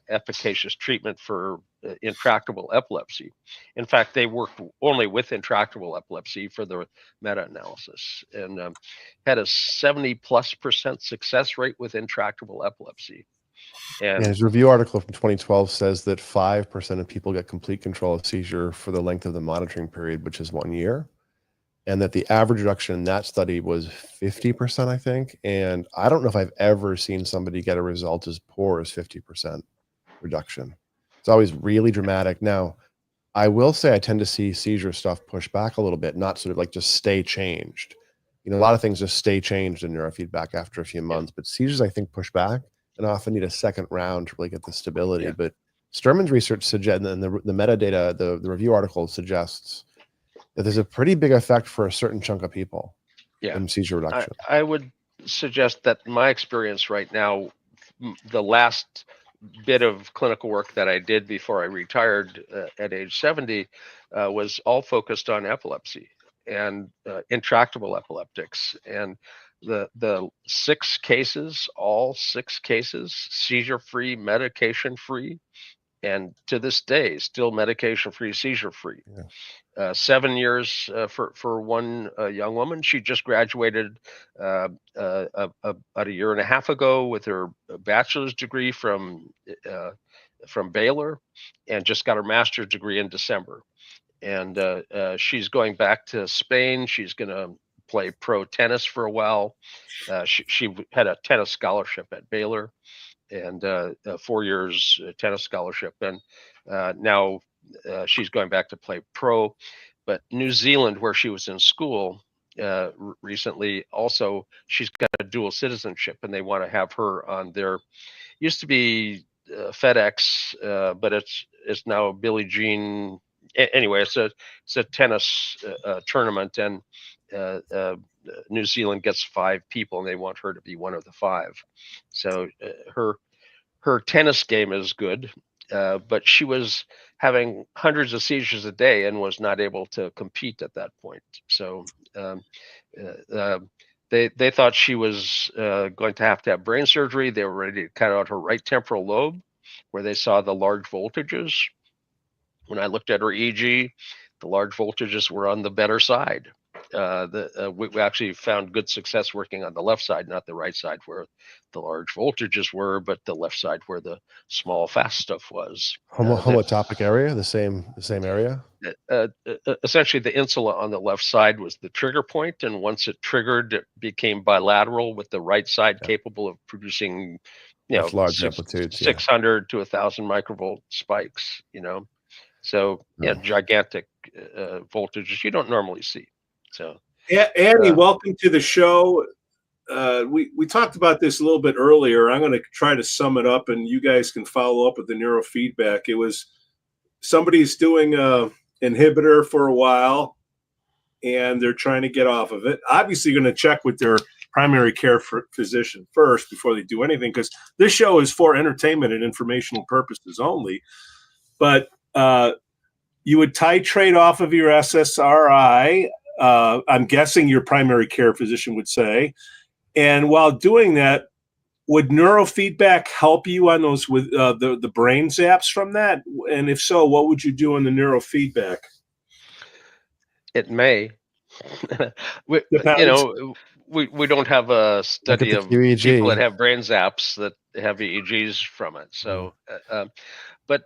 efficacious treatment for intractable epilepsy. In fact, they worked only with intractable epilepsy for the meta-analysis, and had a 70+% success rate with intractable epilepsy. And his review article from 2012 says that 5% of people get complete control of seizure for the length of the monitoring period, which is 1 year. And that the average reduction in that study was 50%, I think. And I don't know if I've ever seen somebody get a result as poor as 50% reduction. It's always really dramatic. Now, I will say I tend to see seizure stuff push back a little bit, not sort of like just stay changed. A lot of things just stay changed in neurofeedback after a few months, but seizures, I think, push back and often need a second round to really get the stability. Yeah. But Sturman's research suggests, and the metadata, the review article suggests that there's a pretty big effect for a certain chunk of people in seizure reduction. I would suggest that my experience right now, the last bit of clinical work that I did before I retired at age 70 was all focused on epilepsy and intractable epileptics. And the 6 cases, all 6 cases, seizure-free, medication-free, and to this day, still medication-free, seizure-free. Yeah. 7 years for one young woman. She just graduated about a year and a half ago with her bachelor's degree from Baylor, and just got her master's degree in December. And she's going back to Spain. She's going to play pro tennis for a while. She had a tennis scholarship at Baylor, and 4 years tennis scholarship, and now she's going back to play pro. But New Zealand, where she was in school, recently. Also, she's got a dual citizenship, and they want to have her on their. Used to be FedEx, but it's now Billie Jean. Anyway, it's a tennis tournament, and New Zealand gets 5 people, and they want her to be one of the 5. So her tennis game is good, but she was having hundreds of seizures a day and was not able to compete at that point. So they thought she was going to have brain surgery. They were ready to cut out her right temporal lobe, where they saw the large voltages. When I looked at her EEG, the large voltages were on the better side. We actually found good success working on the left side, not the right side where the large voltages were, but the left side where the small fast stuff was. Homotopic area, the same area. Essentially, the insula on the left side was the trigger point, and once it triggered, it became bilateral with the right side capable of producing, large amplitudes, 600 to 1,000 microvolt spikes. So gigantic voltages you don't normally see. So, Andy, welcome to the show. We talked about this a little bit earlier. I'm going to try to sum it up, and you guys can follow up with the neurofeedback. It was somebody's doing a inhibitor for a while, and they're trying to get off of it. Obviously, you're going to check with their primary care physician first before they do anything, because this show is for entertainment and informational purposes only. But you would titrate off of your SSRI. I'm guessing your primary care physician would say. And while doing that, would neurofeedback help you on those with the brain zaps from that? And if so, what would you do on the neurofeedback? It may. we don't have a study of people that have brain zaps that have EEGs from it. So, but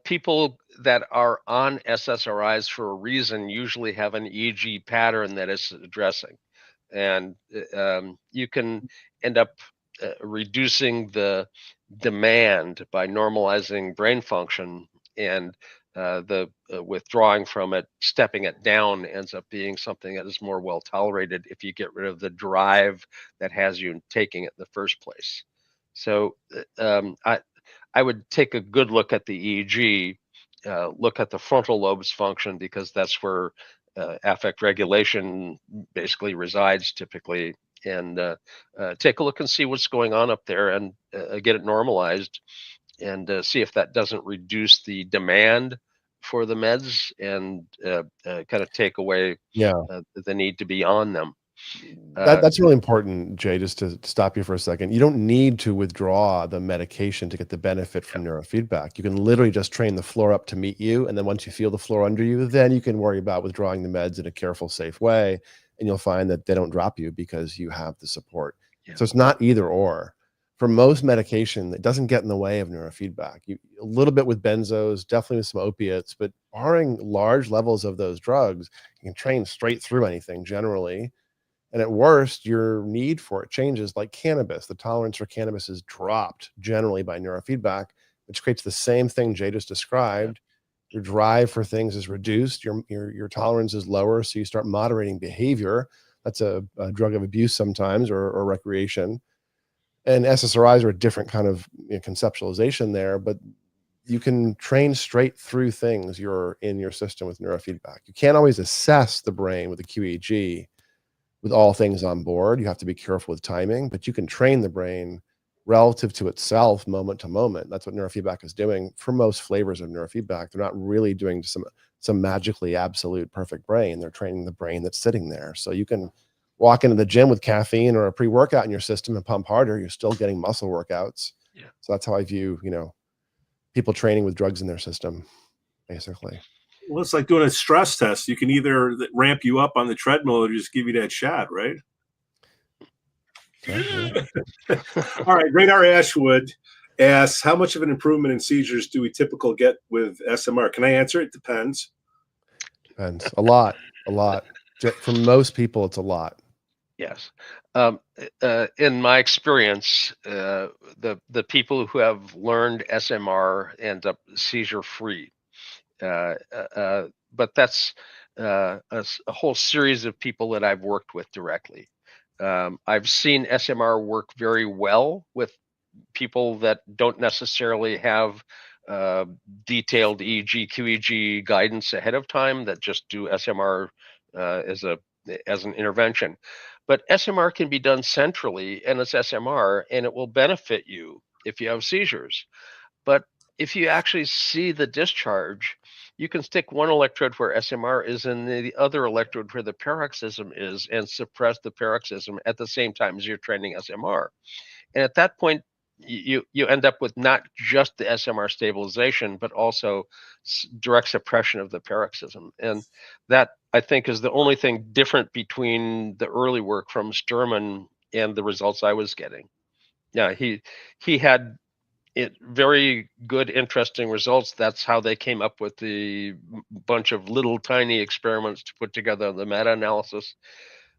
people that are on SSRIs for a reason usually have an EEG pattern that is addressing, and you can end up reducing the demand by normalizing brain function, and the withdrawing from it, stepping it down, ends up being something that is more well tolerated if you get rid of the drive that has you taking it in the first place. So I would take a good look at the EEG, look at the frontal lobe's function, because that's where affect regulation basically resides typically, and take a look and see what's going on up there, and get it normalized, and see if that doesn't reduce the demand for the meds, and kind of take away the need to be on them. That's really important, Jay, just to stop you for a second. You don't need to withdraw the medication to get the benefit from neurofeedback. You can literally just train the floor up to meet you. And then once you feel the floor under you, then you can worry about withdrawing the meds in a careful, safe way. And you'll find that they don't drop you because you have the support. So it's not either or. For most medication, that doesn't get in the way of neurofeedback. A little bit with benzos, definitely with some opiates, but barring large levels of those drugs, you can train straight through anything generally. And at worst, your need for it changes, like cannabis. The tolerance for cannabis is dropped generally by neurofeedback, which creates the same thing Jay just described. Your drive for things is reduced. Your tolerance is lower, so you start moderating behavior. That's a drug of abuse sometimes, or recreation. And SSRIs are a different kind of conceptualization there, but you can train straight through things you're in your system with neurofeedback. You can't always assess the brain with a QEEG with all things on board. You have to be careful with timing, but you can train the brain relative to itself moment to moment. That's what neurofeedback is doing for most flavors of neurofeedback. They're not really doing some magically absolute perfect brain. They're training the brain that's sitting there. So you can walk into the gym with caffeine or a pre-workout in your system and pump harder. You're still getting muscle workouts. So that's how I view, people training with drugs in their system, basically. Well, it's like doing a stress test. You can either ramp you up on the treadmill or just give you that shot, right? All right. Radar Ashwood asks, how much of an improvement in seizures do we typically get with SMR? Can I answer? It depends. Depends. A lot. For most people, it's a lot. Yes. In my experience, the people who have learned SMR end up seizure free. But that's a whole series of people that I've worked with directly. I've seen SMR work very well with people that don't necessarily have detailed EEG, QEEG guidance ahead of time, that just do SMR as an intervention. But SMR can be done centrally, and it's SMR, and it will benefit you if you have seizures. But if you actually see the discharge, you can stick one electrode where SMR is and the other electrode where the paroxysm is, and suppress the paroxysm at the same time as you're training SMR. And at that point, you end up with not just the SMR stabilization, but also direct suppression of the paroxysm. And that, I think, is the only thing different between the early work from Sturman and the results I was getting. Yeah, he had very good, interesting results. That's how they came up with the bunch of little tiny experiments to put together the meta-analysis.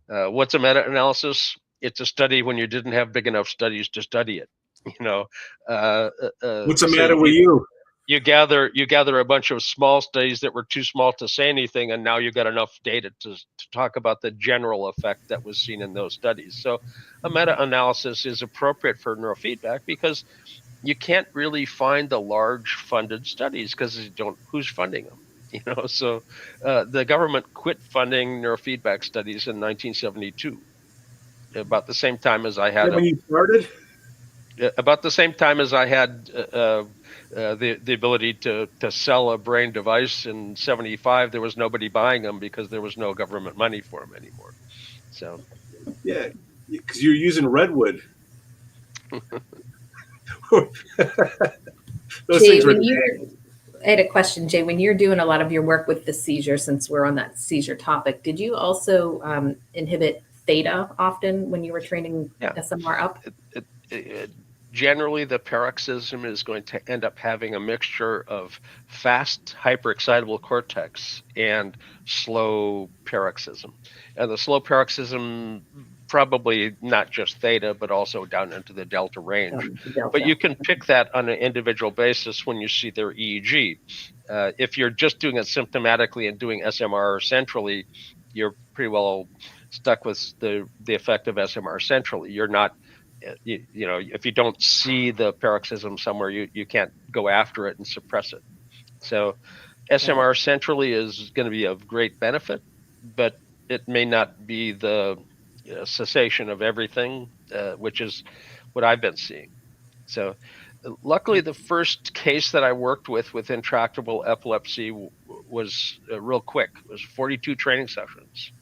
What's a meta-analysis? It's a study when you didn't have big enough studies to study it. What's the matter with you? You gather a bunch of small studies that were too small to say anything, and now you got enough data to talk about the general effect that was seen in those studies. So a meta-analysis is appropriate for neurofeedback because you can't really find the large funded studies because who's funding them? So the government quit funding neurofeedback studies in 1972, about the same time as I had. When you started? About the same time as I had the ability to sell a brain device in 75, there was nobody buying them because there was no government money for them anymore. So, yeah, because you're using redwood. Jay, I had a question, Jay. When you're doing a lot of your work with the seizure, since we're on that seizure topic, did you also inhibit theta often when you were training SMR up? Generally, the paroxysm is going to end up having a mixture of fast hyperexcitable cortex and slow paroxysm. And the slow paroxysm, probably not just theta, but also down into the delta range. But you can pick that on an individual basis when you see their EEG. If you're just doing it symptomatically and doing SMR centrally, you're pretty well stuck with the effect of SMR centrally. You're not, if you don't see the paroxysm somewhere, you can't go after it and suppress it. So SMR centrally is going to be of great benefit, but it may not be the cessation of everything, which is what I've been seeing. So luckily, the first case that I worked with intractable epilepsy was real quick. It was 42 training sessions.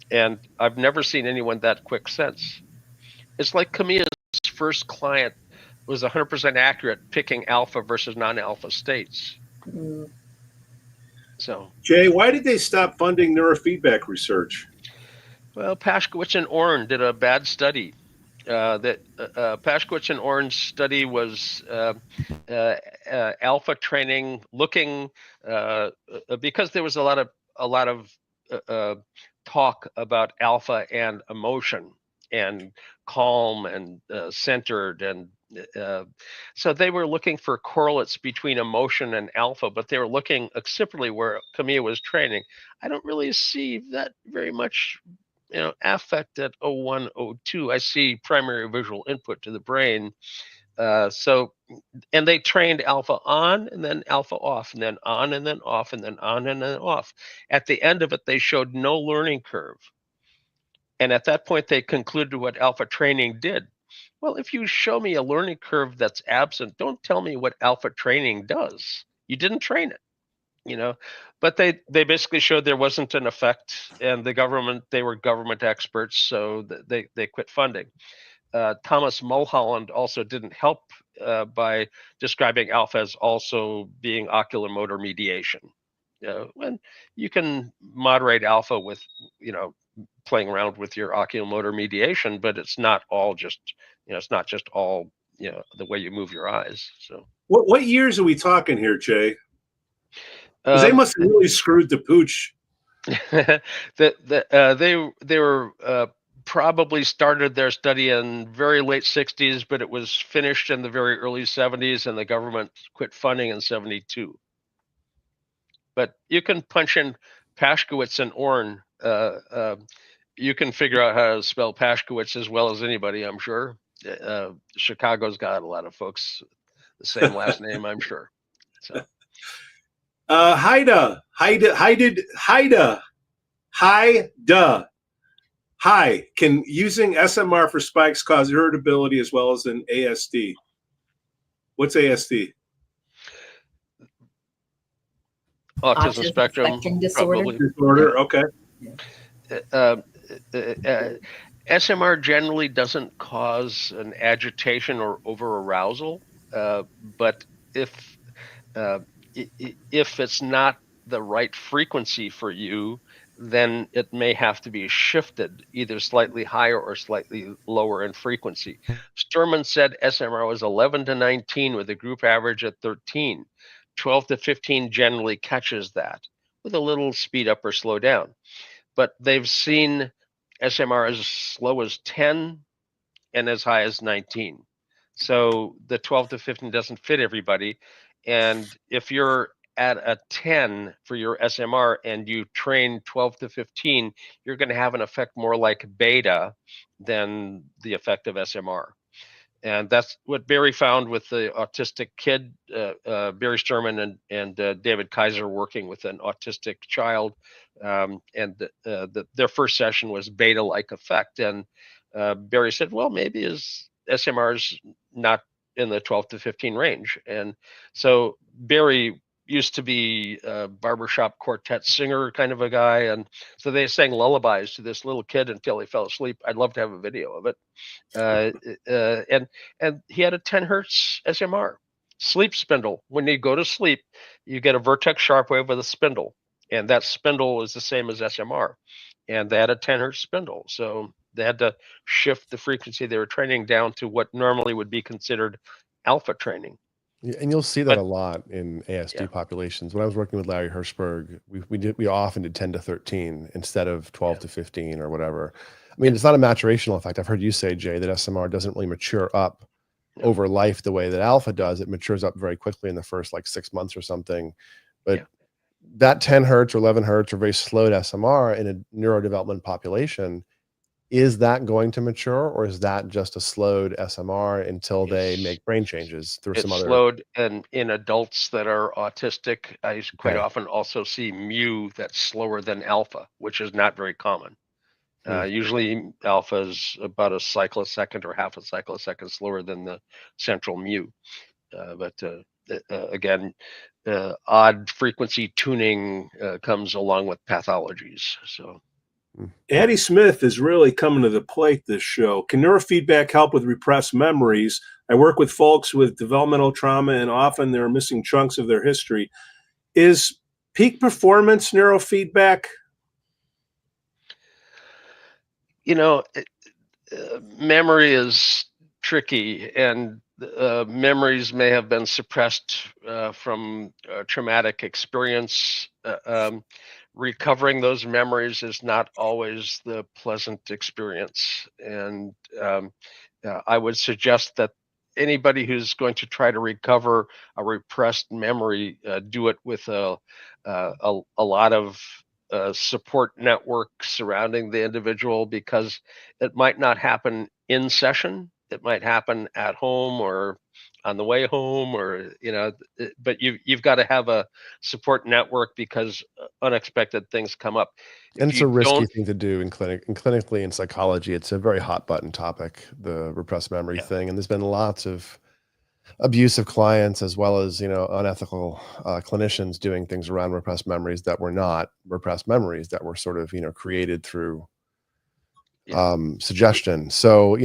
And I've never seen anyone that quick since. It's like Camilla's first client was 100% accurate picking alpha versus non-alpha states. Mm. So, Jay, why did they stop funding neurofeedback research? Well, Pashkowitz and Orn did a bad study. Pashkowitz and Orn's study was alpha training, looking because there was a lot of talk about alpha and emotion and calm and centered, and so they were looking for correlates between emotion and alpha, but they were looking separately where Camilla was training. I don't really see that very much. Affect at 01, 02, I see primary visual input to the brain. And they trained alpha on and then alpha off, and then on and then off, and then on and then off. At the end of it, they showed no learning curve. And at that point, they concluded what alpha training did. Well, if you show me a learning curve that's absent, don't tell me what alpha training does. You didn't train it. But they basically showed there wasn't an effect, and they were government experts, so they quit funding. Thomas Mulholland also didn't help by describing alpha as also being oculomotor mediation. When you can moderate alpha with, playing around with your oculomotor mediation, but it's not all just, it's not just all, the way you move your eyes. So what years are we talking here, Jay? They must have really screwed the pooch. They were probably started their study in very late 60s, but it was finished in the very early 70s, and the government quit funding in 72. But you can punch in Pashkowitz and Orn, you can figure out how to spell Pashkowitz as well as anybody, I'm sure. Chicago's got a lot of folks the same last name, I'm sure. So. Haida. Hi. Can using SMR for spikes cause irritability as well as an ASD? What's ASD? Autism spectrum disorder. Okay. SMR generally doesn't cause an agitation or over arousal, but if it's not the right frequency for you, then it may have to be shifted either slightly higher or slightly lower in frequency. Sturman said SMR was 11 to 19 with a group average at 13. 12 to 15 generally catches that with a little speed up or slow down. But they've seen SMR as slow as 10 and as high as 19. So the 12 to 15 doesn't fit everybody. And if you're at a 10 for your SMR and you train 12 to 15, you're going to have an effect more like beta than the effect of SMR. And that's what Barry found with the autistic kid, Barry Sturman and David Kaiser working with an autistic child. Their first session was beta-like effect. And Barry said, well, maybe his SMR's not in the 12 to 15 range. And so Barry used to be a barbershop quartet singer kind of a guy. And so they sang lullabies to this little kid until he fell asleep. I'd love to have a video of it. And he had a 10 hertz SMR sleep spindle. When you go to sleep, you get a vertex sharp wave with a spindle, and that spindle is the same as SMR. And they had a 10 hertz spindle, so they had to shift the frequency they were training down to what normally would be considered alpha training. Yeah, and you'll see that a lot in ASD populations. When I was working with Larry Hirschberg, we often did 10 to 13 instead of 12 to 15 or whatever. I mean, it's not a maturational effect. I've heard you say, Jay, that SMR doesn't really mature up over life the way that alpha does. It matures up very quickly in the first like 6 months or something. But that 10 hertz or 11 hertz or very slowed SMR in a neurodevelopment population, is that going to mature, or is that just a slowed SMR until they make brain changes through some other? It's slowed, and in adults that are autistic, I quite often also see mu that's slower than alpha, which is not very common. Usually alpha is about a cycle a second or half a cycle a second slower than the central mu. Again, odd frequency tuning comes along with pathologies. So. Addie Smith is really coming to the plate this show. Can neurofeedback help with repressed memories? I work with folks with developmental trauma, and often they're missing chunks of their history. Is peak performance neurofeedback? You know, memory is tricky, and memories may have been suppressed from traumatic experience. Recovering those memories is not always the pleasant experience. And I would suggest that anybody who's going to try to recover a repressed memory, do it with a lot of support network surrounding the individual, because it might not happen in session. It might happen at home or on the way home, or but you've got to have a support network because unexpected things come up. And it's a risky thing to do in clinically in psychology. It's a very hot button topic, the repressed memory thing, and there's been lots of abusive clients as well as unethical clinicians doing things around repressed memories that were not repressed memories, that were sort of created through suggestion. So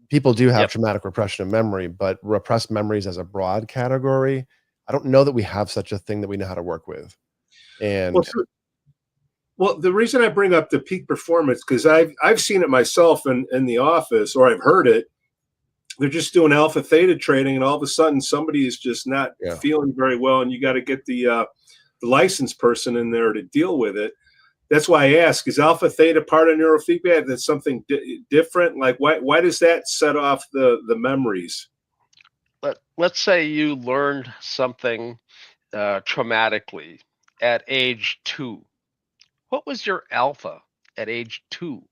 people do have traumatic repression of memory, but repressed memories as a broad category, I don't know that we have such a thing that we know how to work with. And well, the reason I bring up the peak performance, because I've seen it myself in the office, or I've heard it. They're just doing alpha theta training, and all of a sudden somebody is just not feeling very well, and you got to get the licensed person in there to deal with it. That's why I ask, is alpha theta part of neurofeedback? That's something different? Like, why does that set off the memories? Let's say you learned something traumatically at age 2, what was your alpha at age 2?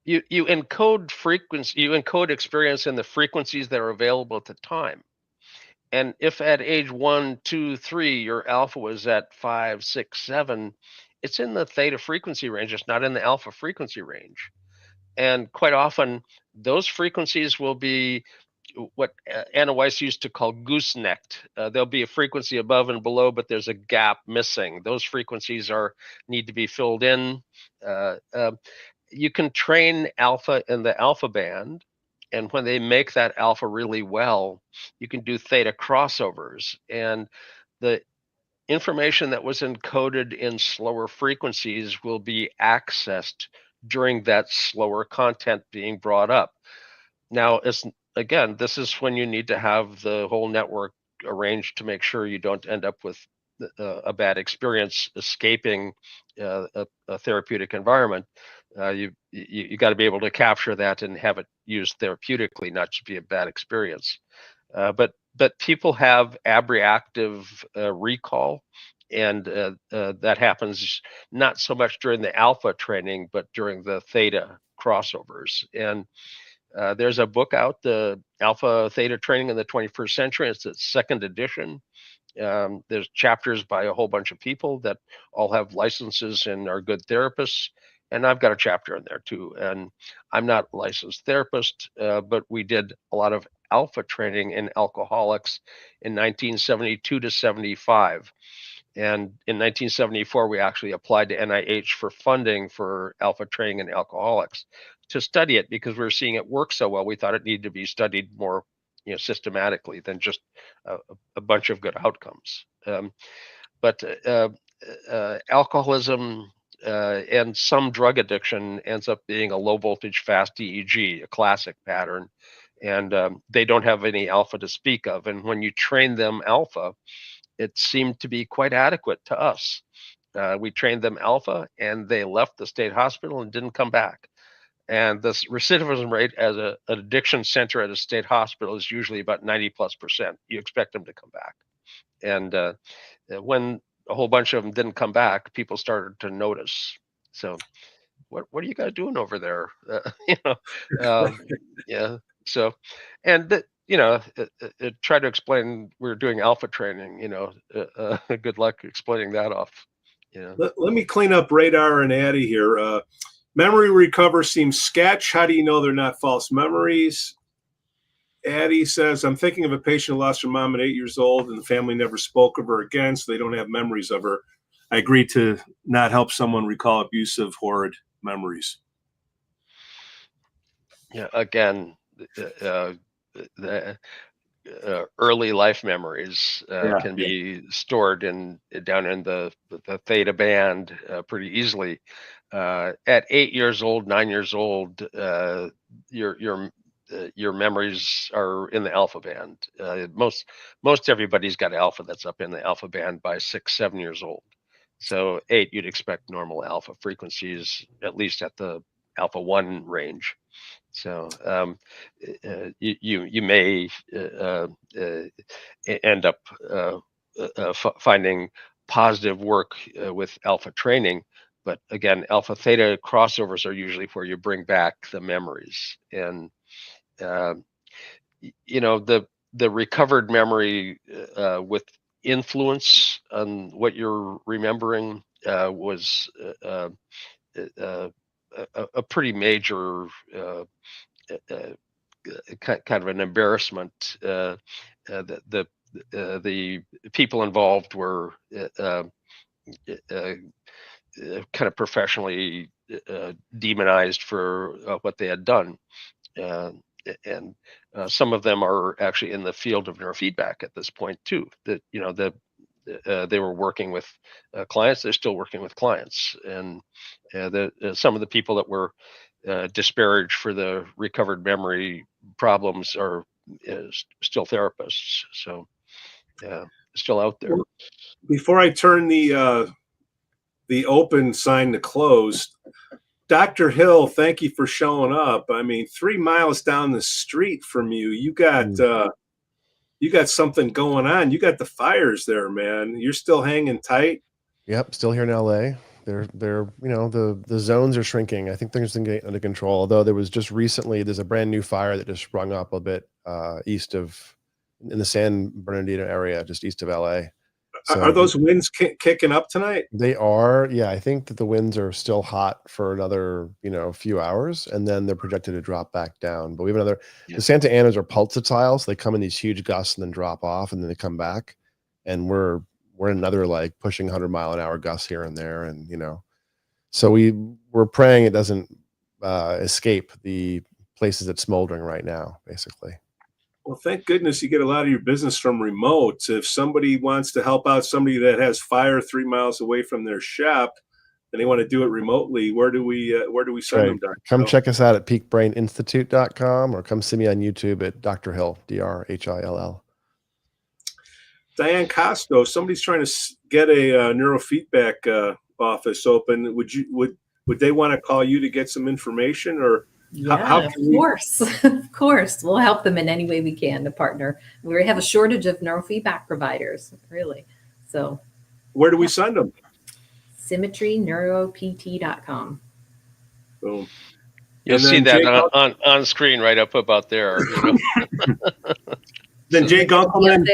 You encode frequency, you encode experience in the frequencies that are available at the time. And if at age 1, 2, 3, your alpha was at 5, 6, 7, it's in the theta frequency range. It's not in the alpha frequency range. And quite often, those frequencies will be what Anna Weiss used to call goosenecked. There'll be a frequency above and below, but there's a gap missing. Those frequencies need to be filled in. You can train alpha in the alpha band, and when they make that alpha really well, you can do theta crossovers, and the information that was encoded in slower frequencies will be accessed during that slower content being brought up. Now, again, this is when you need to have the whole network arranged to make sure you don't end up with a bad experience escaping a therapeutic environment. You got to be able to capture that and have it used therapeutically, not just be a bad experience. But people have abreactive recall, and that happens not so much during the alpha training, but during the theta crossovers. And there's a book out, the Alpha Theta Training in the 21st Century. It's the 2nd edition. There's chapters by a whole bunch of people that all have licenses and are good therapists. And I've got a chapter in there too. And I'm not a licensed therapist, but we did a lot of alpha training in alcoholics in 1972 to 75. And in 1974, we actually applied to NIH for funding for alpha training in alcoholics to study it, because we were seeing it work so well. We thought it needed to be studied more, systematically than just a bunch of good outcomes. But alcoholism and some drug addiction ends up being a low voltage fast EEG, a classic pattern, and they don't have any alpha to speak of. And when you train them alpha, it seemed to be quite adequate to us. We trained them alpha, and they left the state hospital and didn't come back. And the recidivism rate as an addiction center at a state hospital is usually about 90+%. You expect them to come back. And when a whole bunch of them didn't come back, people started to notice. So, what are you guys doing over there? Yeah. So, and try to explain we're doing alpha training. Good luck explaining that off. Let me clean up Radar and Addie here. Memory recover seems sketch. How do you know they're not false memories? Addie says, I'm thinking of a patient who lost her mom at 8 years old, and the family never spoke of her again, so they don't have memories of her. I agree to not help someone recall abusive, horrid memories. Yeah, again, the early life memories can be stored down in the theta band pretty easly. At 8 years old, 9 years old, your memories are in the alpha band. Most everybody's got alpha that's up in the alpha band by 6, 7 years old. So 8, you'd expect normal alpha frequencies, at least at the alpha 1 range. So you may end up finding positive work with alpha training. But again, alpha theta crossovers are usually where you bring back the memories. And the recovered memory with influence on what you're remembering was a pretty major kind of an embarrassment. The people involved were kind of professionally demonized for what they had done. And some of them are actually in the field of neurofeedback at this point too. That they were working with clients. They're still working with clients, and some of the people that were disparaged for the recovered memory problems are still therapists. So still out there. Before I turn the open sign to close, Dr. Hill, thank you for showing up. I mean, 3 miles down the street from you, you got something going on. You got the fires there, man. You're still hanging tight. Yep, still here in LA. They're the zones are shrinking. I think things are getting under control. Although there's a brand new fire that just sprung up a bit east of in the San Bernardino area, just east of LA. So are those winds kicking up tonight? They are. Yeah, I think that the winds are still hot for another, few hours, and then they're projected to drop back down. But we have the Santa Anas are pulsatile, so they come in these huge gusts and then drop off, and then they come back. And we're in another like pushing 100-mile-an-hour gusts here and there, and so we're praying it doesn't escape the places it's smoldering right now, basically. Well, thank goodness you get a lot of your business from remote. If somebody wants to help out somebody that has fire 3 miles away from their shop and they want to do it remotely, where do we send them, Dr. Come Hill? check us out at peakbraininstitute.com or come see me on YouTube at Dr. Hill, DrHill. Diane Costo, somebody's trying to get a neurofeedback office open. Would they want to call you to get some information, or of course, we'll help them in any way we can to partner. We have a shortage of neurofeedback providers, really. So where do we send them? SymmetryNeuroPT.com. Boom. You'll see that on screen right up about there. Then Jay Gunkelman,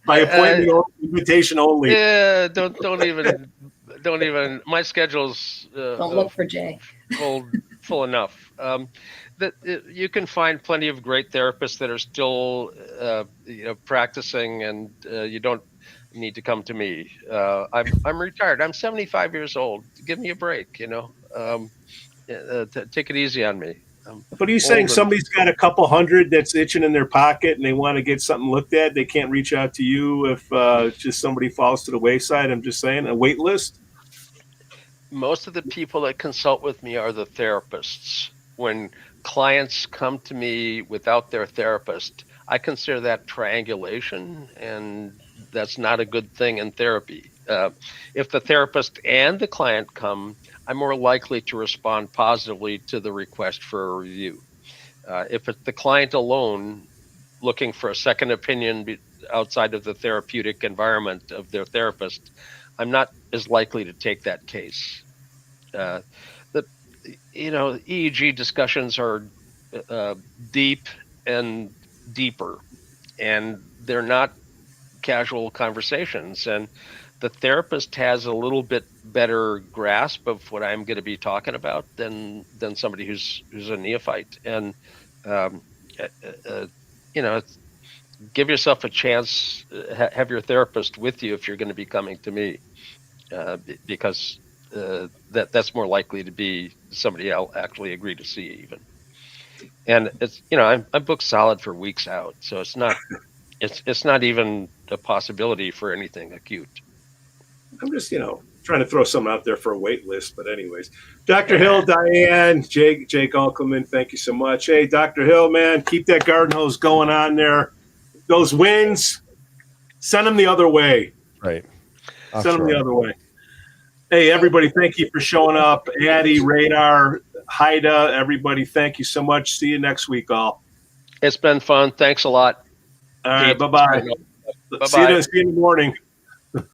by appointment, invitation only. Yeah, don't even. My schedule's don't look for Jay. Full enough. You can find plenty of great therapists that are still practicing, and you don't need to come to me. I'm retired. I'm 75 years old. Give me a break. Take it easy on me. But he's saying somebody's got a couple hundred that's itching in their pocket and they want to get something looked at. They can't reach out to you if just somebody falls to the wayside. I'm just saying, a wait list. Most of the people that consult with me are the therapists. When clients come to me without their therapist, I consider that triangulation, and that's not a good thing in therapy. If the therapist and the client come, I'm more likely to respond positively to the request for a review. If it's the client alone looking for a second opinion outside of the therapeutic environment of their therapist, I'm not as likely to take that case. EEG discussions are deep and deeper, and they're not casual conversations. And the therapist has a little bit better grasp of what I'm going to be talking about than somebody who's a neophyte. And give yourself a chance. Have your therapist with you if you're going to be coming to me, because that's more likely to be somebody I'll actually agree to see even. And it's I'm booked solid for weeks out, so it's not even a possibility for anything acute. I'm just trying to throw something out there for a wait list, but anyways, Dr. Hill, Diane, Jay Gunkelman, thank you so much. Hey, Dr. Hill, man, keep that garden hose going on there. Those winds, send them the other way. Right. Send them the other way. Hey, everybody, thank you for showing up. Addie, Radar, Haida, everybody, thank you so much. See you next week, all. It's been fun. Thanks a lot. All right, bye-bye. See you in the morning.